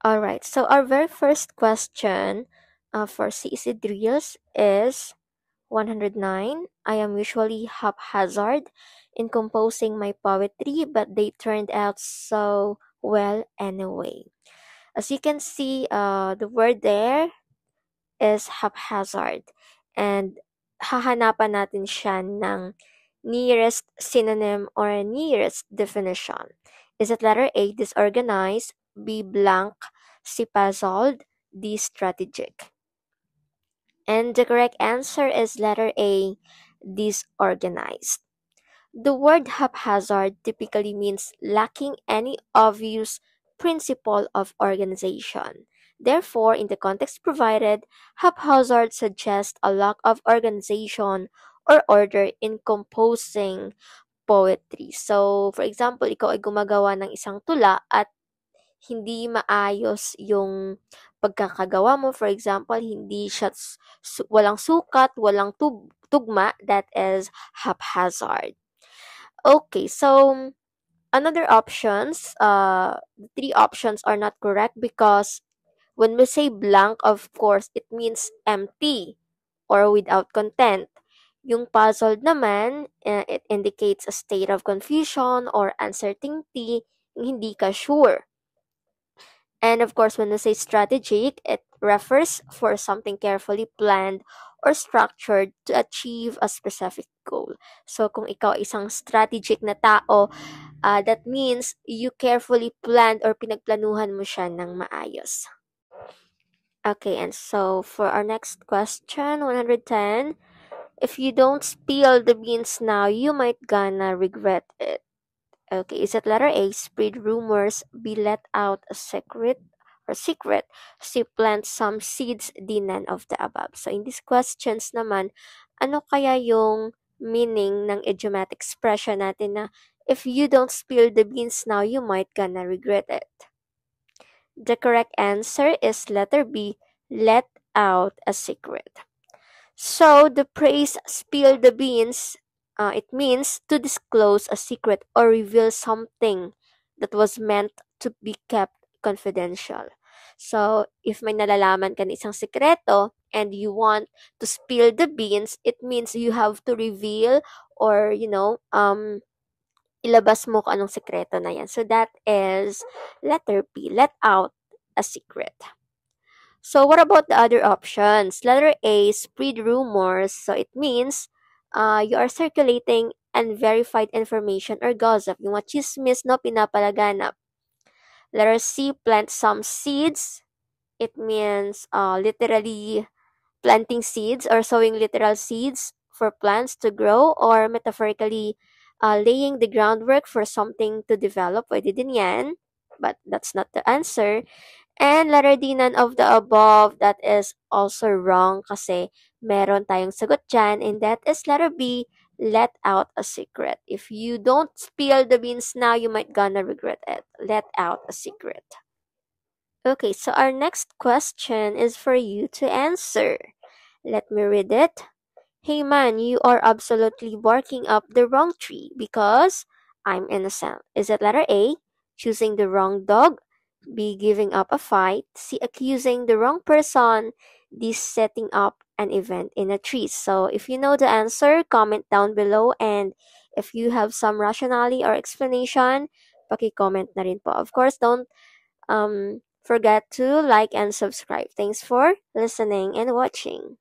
All right, so our very first question for CEC drills is 109. I am usually haphazard in composing my poetry, but they turned out so well anyway. As you can see, the word there is haphazard. And hahanapan natin siya ng nearest synonym or nearest definition. Is it letter A, disorganized, B, blank, C, puzzled, D, strategic? And the correct answer is letter A, disorganized. The word haphazard typically means lacking any obvious principle of organization. Therefore, in the context provided, haphazard suggests a lack of organization or order in composing poetry. So, for example, ikaw ay gumagawa ng isang tula at hindi maayos yung pagkakagawa mo. For example, hindi siya walang sukat, walang tugma, that is haphazard. Okay, so another options, the three options are not correct because when we say blank, of course, it means empty or without content. Yung puzzled naman, it indicates a state of confusion or uncertainty, yung hindi ka sure. And of course, when we say strategic, it refers for something carefully planned or structured to achieve a specific goal. So, kung ikaw isang strategic na tao, that means you carefully planned or pinagplanuhan mo siya ng maayos. Okay, and so for our next question, 110, if you don't spill the beans now, you might gonna regret it. Okay, is it letter A, spread rumors, B, let out a secret or secret, C, plant some seeds, D, none of the above. So in these questions naman, ano kaya yung meaning ng idiomatic expression natin na if you don't spill the beans now, you might gonna regret it? The correct answer is letter B, let out a secret. So the phrase spill the beans, it means to disclose a secret or reveal something that was meant to be kept confidential. So if may nalalaman ka ng isang sekreto and you want to spill the beans, it means you have to reveal or, ilabas mo kung anong sekreto na yan. So that is letter B, let out a secret. So what about the other options? Letter A, spread rumors. So it means you are circulating unverified information or gossip. Yung mga chismis, no, pinapalaganap. Letter C, plant some seeds. It means literally planting seeds or sowing literal seeds for plants to grow, or metaphorically laying the groundwork for something to develop. Pwede din yan, but that's not the answer. And letter D, none of the above. That is also wrong kasi meron tayong sagot dyan, and that is letter B, let out a secret. If you don't spill the beans now, you might gonna regret it. Let out a secret. Okay, so our next question is for you to answer. Let me read it. Hey man, you are absolutely barking up the wrong tree because I'm innocent. Is it letter A, choosing the wrong dog? B, giving up a fight? C, accusing the wrong person? D, setting up an event in a tree? So if you know the answer, comment down below, and if you have some rationale or explanation, paki-comment na rin po. Of course, don't forget to like and subscribe. Thanks for listening and watching.